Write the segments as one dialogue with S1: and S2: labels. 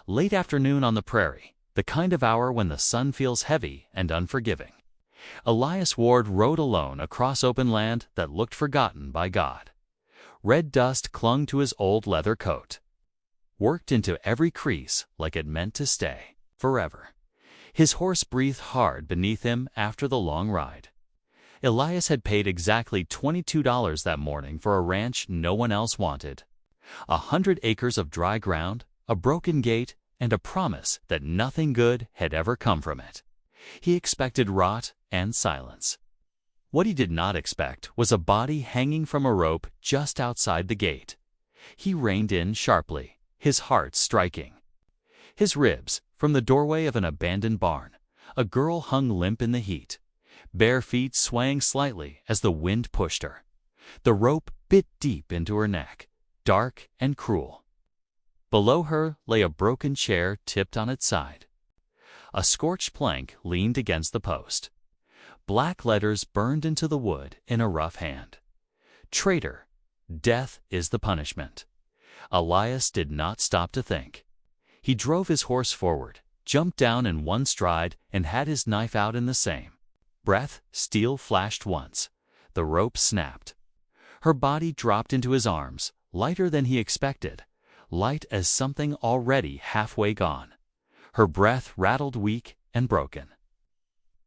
S1: Late afternoon on the prairie, the kind of hour when the sun feels heavy and unforgiving. Elias Ward rode alone across open land that looked forgotten by God. Red dust clung to his old leather coat, worked into every crease like it meant to stay forever. His horse breathed hard beneath him after the long ride. Elias had paid exactly $22 that morning for a ranch no one else wanted. 100 acres of dry ground, a broken gate, and a promise that nothing good had ever come from it. He expected rot and silence. What he did not expect was a body hanging from a rope just outside the gate. He reined in sharply, his heart striking. His ribs, from the doorway of an abandoned barn, a girl hung limp in the heat, bare feet swaying slightly as the wind pushed her. The rope bit deep into her neck, dark and cruel. Below her lay a broken chair tipped on its side. A scorched plank leaned against the post. Black letters burned into the wood in a rough hand. Traitor, death is the punishment. Elias did not stop to think. He drove his horse forward, jumped down in one stride, and had his knife out in the same. Breath, steel flashed once. The rope snapped. Her body dropped into his arms, lighter than he expected, light as something already halfway gone. Her breath rattled weak and broken.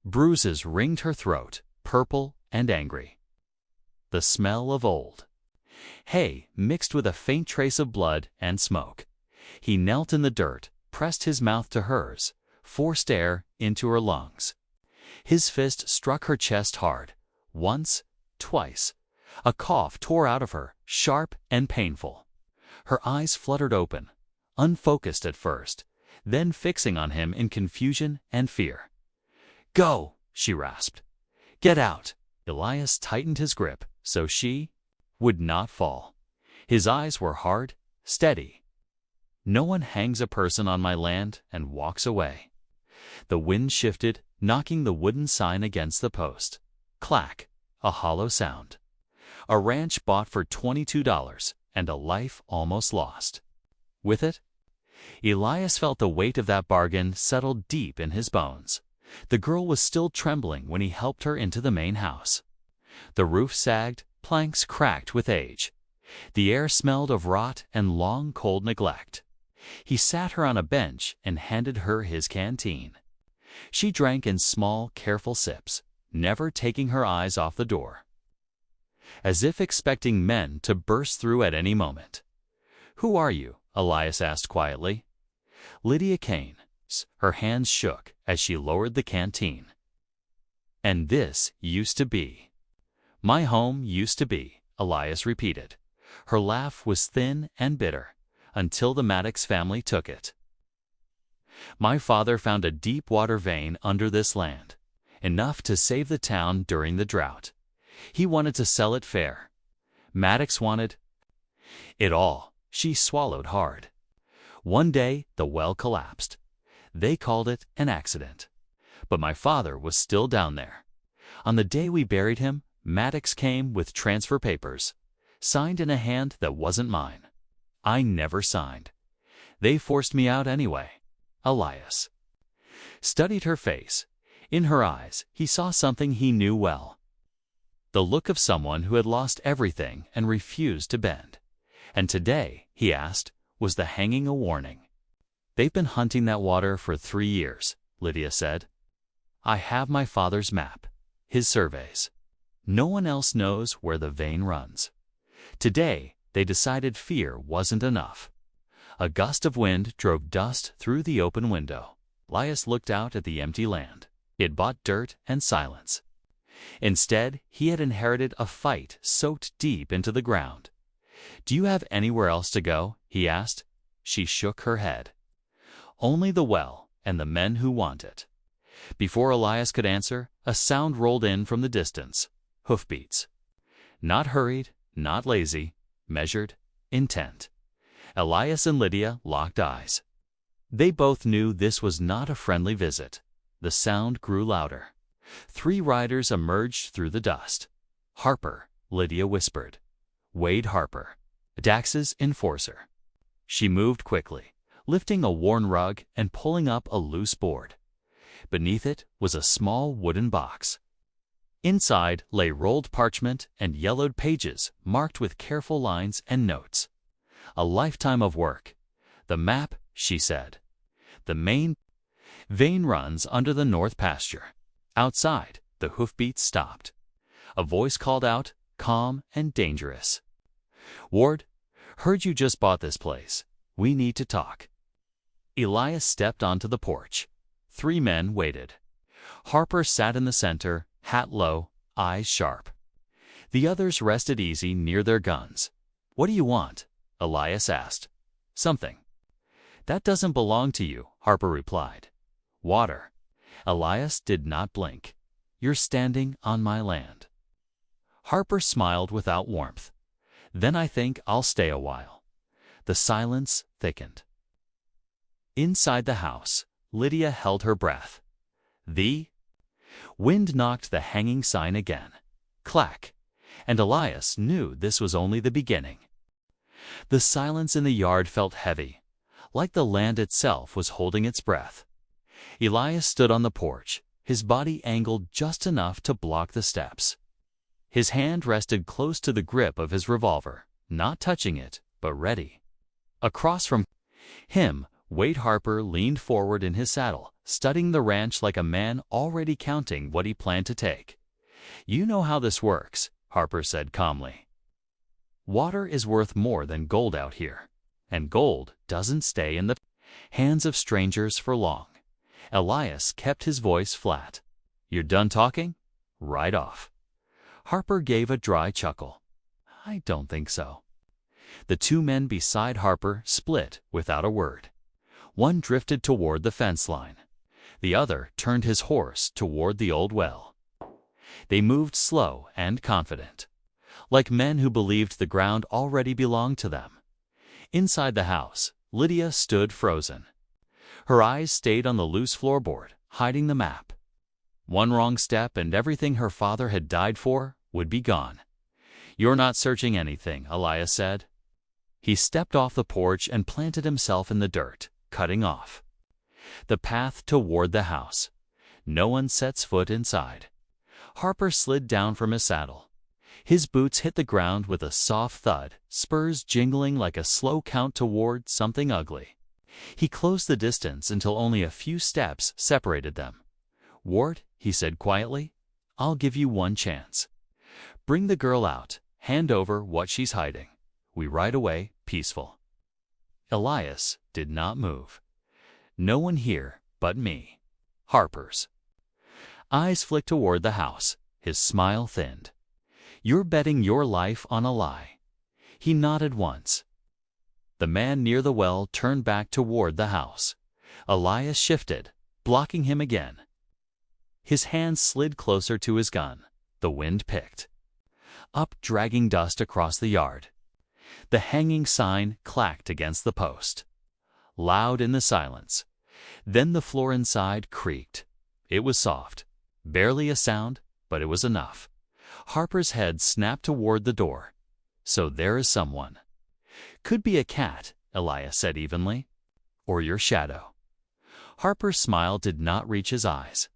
S1: Bruises ringed her throat, purple and angry. The smell of old hay mixed with a faint trace of blood and smoke. He knelt in the dirt, pressed his mouth to hers, forced air into her lungs. His fist struck her chest hard, once, twice. A cough tore out of her, sharp and painful. Her eyes fluttered open, unfocused at first, then fixing on him in confusion and fear. "Go," she rasped. "Get out." Elias tightened his grip so she would not fall. His eyes were hard, steady. "No one hangs a person on my land and walks away." The wind shifted, knocking the wooden sign against the post. Clack, a hollow sound. A ranch bought for $22 and a life almost lost. With it, Elias felt the weight of that bargain settle deep in his bones. The girl was still trembling when he helped her into the main house. The roof sagged, planks cracked with age. The air smelled of rot and long cold neglect. He sat her on a bench and handed her his canteen. She drank in small, careful sips, never taking her eyes off the door, as if expecting men to burst through at any moment. "Who are you?" Elias asked quietly. "Lydia Cain." Her hands shook as she lowered the canteen. "And this used to be." "My home used to be," Elias repeated. Her laugh was thin and bitter, until the Maddox family took it. "My father found a deep water vein under this land, enough to save the town during the drought. He wanted to sell it fair. Maddox wanted it all." She swallowed hard. "One day the well collapsed. They called it an accident. But my father was still down there. On the day we buried him, Maddox came with transfer papers, signed in a hand that wasn't mine. I never signed. They forced me out anyway." Elias studied her face. In her eyes, he saw something he knew well. The look of someone who had lost everything and refused to bend. And today, he asked, was the hanging a warning? "They've been hunting that water for 3 years, Lydia said. "I have my father's map, his surveys. No one else knows where the vein runs." Today, they decided fear wasn't enough. A gust of wind drove dust through the open window. Elias looked out at the empty land. It bought dirt and silence. Instead, he had inherited a fight soaked deep into the ground. "Do you have anywhere else to go?" he asked. She shook her head. "Only the well and the men who want it." Before Elias could answer, a sound rolled in from the distance. Hoofbeats. Not hurried, not lazy, measured, intent. Elias and Lydia locked eyes. They both knew this was not a friendly visit. The sound grew louder. 3 riders emerged through the dust. "Harper," Lydia whispered. "Wade Harper, Dax's enforcer." She moved quickly. lifting a worn rug and pulling up a loose board. Beneath it was a small wooden box. Inside lay rolled parchment and yellowed pages marked with careful lines and notes. A lifetime of work. The map, she said. The main vein runs under the north pasture. Outside, the hoofbeats stopped. A voice called out, calm and dangerous. "Ward, heard you just bought this place. We need to talk." Elias stepped onto the porch. 3 men waited. Harper sat in the center, hat low, eyes sharp. The others rested easy near their guns. "What do you want?" Elias asked. "Something." "That doesn't belong to you," Harper replied. "Water." Elias did not blink. "You're standing on my land." Harper smiled without warmth. "Then I think I'll stay a while." The silence thickened. Inside the house, Lydia held her breath. The wind knocked the hanging sign again. Clack! And Elias knew this was only the beginning. The silence in the yard felt heavy, like the land itself was holding its breath. Elias stood on the porch, his body angled just enough to block the steps. His hand rested close to the grip of his revolver, not touching it, but ready. Across from him, Wade Harper leaned forward in his saddle, studying the ranch like a man already counting what he planned to take. "You know how this works," Harper said calmly. "Water is worth more than gold out here, and gold doesn't stay in the hands of strangers for long." Elias kept his voice flat. "You're done talking? Right off." Harper gave a dry chuckle. "I don't think so." The 2 men beside Harper split without a word. One drifted toward the fence line. The other turned his horse toward the old well. They moved slow and confident, like men who believed the ground already belonged to them. Inside the house, Lydia stood frozen. Her eyes stayed on the loose floorboard, hiding the map. One wrong step and everything her father had died for would be gone. "You're not searching anything," Elias said. He stepped off the porch and planted himself in the dirt, cutting off the path toward the house. No one sets foot inside. Harper slid down from his saddle. His boots hit the ground with a soft thud, spurs jingling like a slow count toward something ugly. He closed the distance until only a few steps separated them. "Ward," he said quietly, "I'll give you one chance. Bring the girl out, hand over what she's hiding. We ride away peaceful." Elias did not move. "No one here but me." Harper's eyes flicked toward the house. His smile thinned. "You're betting your life on a lie." He nodded once. The man near the well turned back toward the house. Elias shifted, blocking him again. His hand slid closer to his gun. The wind picked up, dragging dust across the yard. The hanging sign clacked against the post, loud in the silence. Then the floor inside creaked. It was soft, barely a sound, but it was enough. Harper's head snapped toward the door. "So there is someone." "Could be a cat," Elias said evenly. "Or your shadow." Harper's smile did not reach his eyes.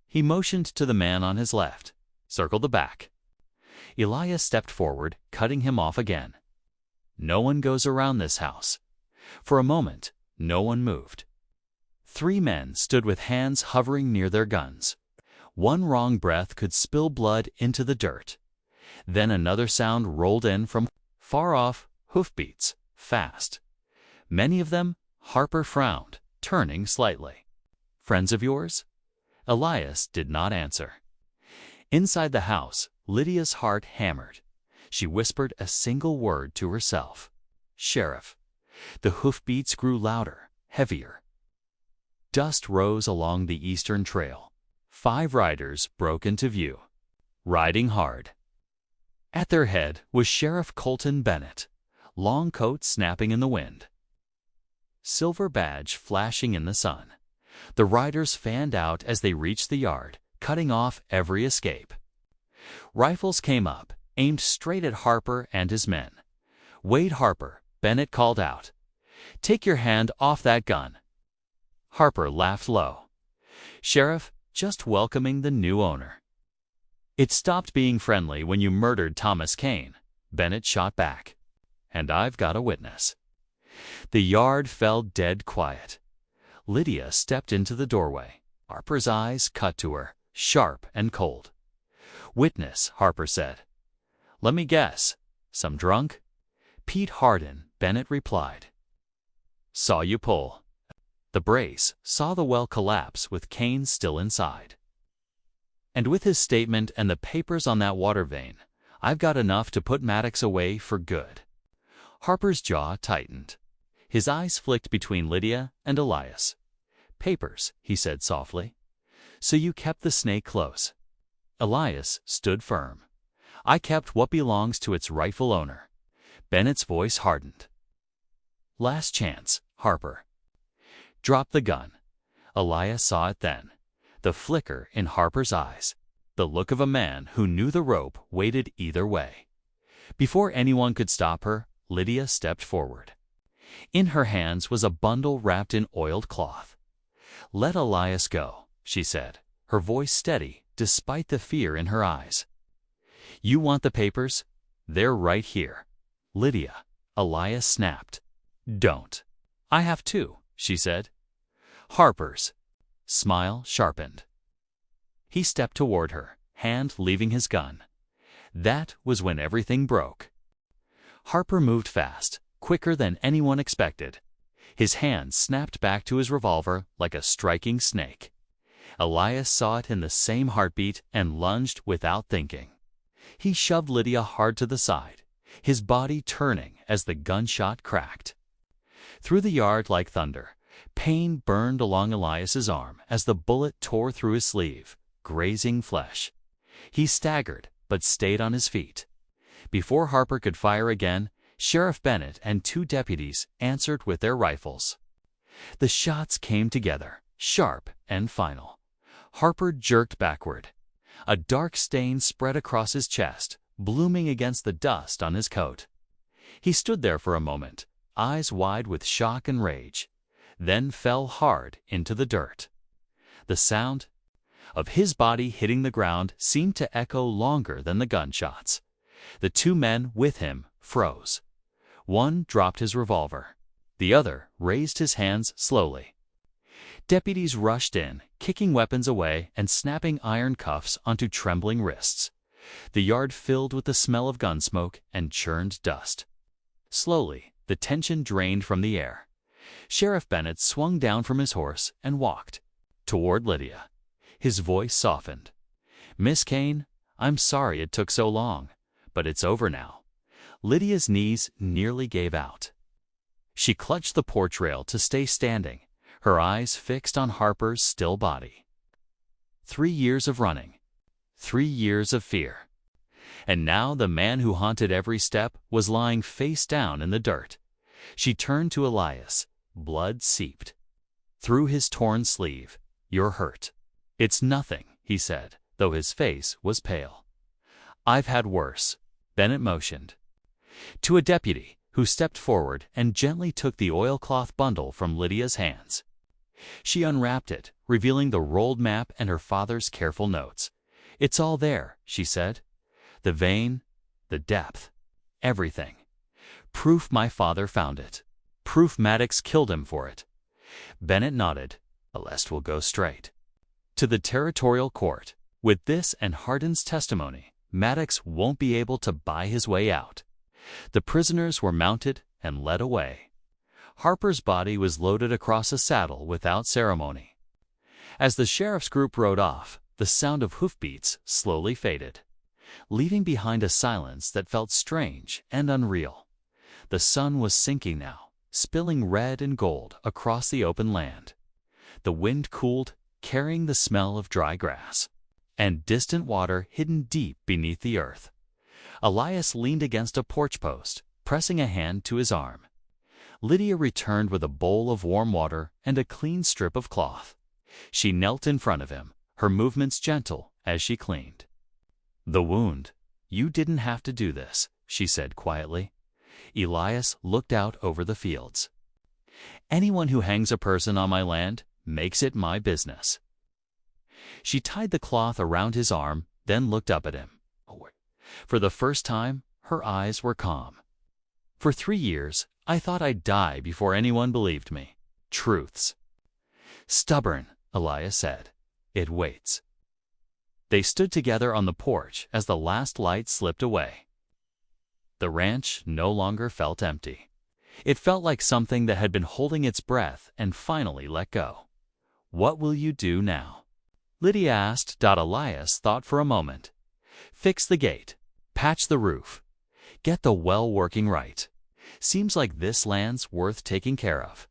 S1: He motioned to the man on his left. "Circle the back." Elias stepped forward, cutting him off again. "No one goes around this house." For a moment, no one moved. 3 men stood with hands hovering near their guns. One wrong breath could spill blood into the dirt. Then another sound rolled in from far off, hoofbeats, fast. Many of them. Harper frowned, turning slightly. "Friends of yours?" Elias did not answer. Inside the house, Lydia's heart hammered. She whispered a single word to herself. "Sheriff." The hoofbeats grew louder, heavier. Dust rose along the eastern trail. 5 riders broke into view, riding hard. At their head was Sheriff Colton Bennett, long coat snapping in the wind, silver badge flashing in the sun. The riders fanned out as they reached the yard, cutting off every escape. Rifles came up, aimed straight at Harper and his men. "Wade Harper," Bennett called out. "Take your hand off that gun." Harper laughed low. "Sheriff, just welcoming the new owner." "It stopped being friendly when you murdered Thomas Cain," Bennett shot back. "And I've got a witness." The yard fell dead quiet. Lydia stepped into the doorway. Harper's eyes cut to her, sharp and cold. "Witness," Harper said. "Let me guess. Some drunk?" "Pete Hardin," Bennett replied. "Saw you pull." The brace saw the well collapse with Cain still inside. "And with his statement and the papers on that water vein, I've got enough to put Maddox away for good." Harper's jaw tightened. His eyes flicked between Lydia and Elias. "Papers," he said softly. "So you kept the snake close." Elias stood firm. "I kept what belongs to its rightful owner." Bennett's voice hardened. "Last chance, Harper." "Drop the gun." Elias saw it then. The flicker in Harper's eyes. The look of a man who knew the rope waited either way. Before anyone could stop her, Lydia stepped forward. In her hands was a bundle wrapped in oiled cloth. "Let Elias go," she said, her voice steady despite the fear in her eyes. "You want the papers? They're right here." "Lydia," Elias snapped. "Don't." "I have to," she said. "Harper's." Smile sharpened. He stepped toward her, hand leaving his gun. That was when everything broke. Harper moved fast, quicker than anyone expected. His hand snapped back to his revolver like a striking snake. Elias saw it in the same heartbeat and lunged without thinking. He shoved Lydia hard to the side, his body turning as the gunshot cracked. Through the yard like thunder, pain burned along Elias's arm as the bullet tore through his sleeve, grazing flesh. He staggered, but stayed on his feet. Before Harper could fire again, Sheriff Bennett and 2 deputies answered with their rifles. The shots came together, sharp and final. Harper jerked backward. A dark stain spread across his chest, blooming against the dust on his coat. He stood there for a moment, eyes wide with shock and rage, then fell hard into the dirt. The sound of his body hitting the ground seemed to echo longer than the gunshots. The 2 men with him froze. One dropped his revolver. The other raised his hands slowly. Deputies rushed in, kicking weapons away and snapping iron cuffs onto trembling wrists. The yard filled with the smell of gun smoke and churned dust. Slowly, the tension drained from the air. Sheriff Bennett swung down from his horse and walked toward Lydia. His voice softened. "Miss Cain, I'm sorry it took so long, but it's over now." Lydia's knees nearly gave out. She clutched the porch rail to stay standing, her eyes fixed on Harper's still body. 3 years of running. 3 years of fear. And now the man who haunted every step was lying face down in the dirt. She turned to Elias, blood seeped through his torn sleeve. "You're hurt." "It's nothing," he said, though his face was pale. "I've had worse." Bennett motioned to a deputy, who stepped forward and gently took the oilcloth bundle from Lydia's hands. She unwrapped it, revealing the rolled map and her father's careful notes. "It's all there," she said. "The vein, the depth, everything. Proof my father found it. Proof Maddox killed him for it." Bennett nodded. "The rest will go straight to the territorial court. With this and Hardin's testimony, Maddox won't be able to buy his way out." The prisoners were mounted and led away. Harper's body was loaded across a saddle without ceremony. As the sheriff's group rode off, the sound of hoofbeats slowly faded, leaving behind a silence that felt strange and unreal. The sun was sinking now, spilling red and gold across the open land. The wind cooled, carrying the smell of dry grass and distant water hidden deep beneath the earth. Elias leaned against a porch post, pressing a hand to his arm. Lydia returned with a bowl of warm water and a clean strip of cloth. She knelt in front of him, her movements gentle as she cleaned. "The wound. You didn't have to do this," she said quietly. Elias looked out over the fields. Anyone who hangs a person on my land makes it my business." She tied the cloth around his arm, then looked up at him. For the first time, her eyes were calm. "For 3 years, I thought I'd die before anyone believed me. Truths." "Stubborn," Elias said. "It waits." They stood together on the porch as the last light slipped away. The ranch no longer felt empty. It felt like something that had been holding its breath and finally let go. "What will you do now?" Lydia asked. Elias thought for a moment. "Fix the gate. Patch the roof. Get the well working right. Seems like this land's worth taking care of."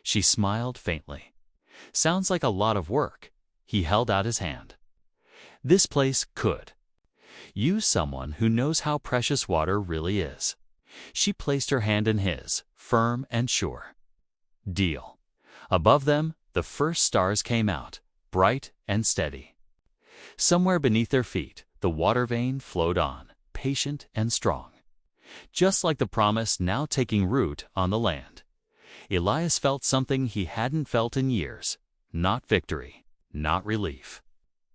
S1: She smiled faintly. "Sounds like a lot of work." He held out his hand. "This place could. Use someone who knows how precious water really is." She placed her hand in his, firm and sure. "Deal." Above them, the first stars came out, bright and steady. Somewhere beneath their feet, the water vein flowed on, patient and strong. Just like the promise now taking root on the land. Elias felt something he hadn't felt in years. Not victory, not relief,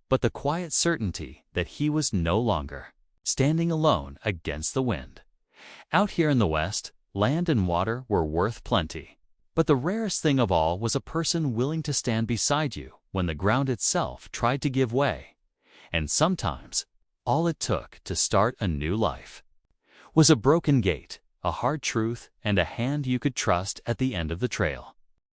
S1: but the quiet certainty that he was no longer standing alone against the wind. Out here in the West, land and water were worth plenty. But the rarest thing of all was a person willing to stand beside you when the ground itself tried to give way. And sometimes, all it took to start a new life was a broken gate, a hard truth, and a hand you could trust at the end of the trail.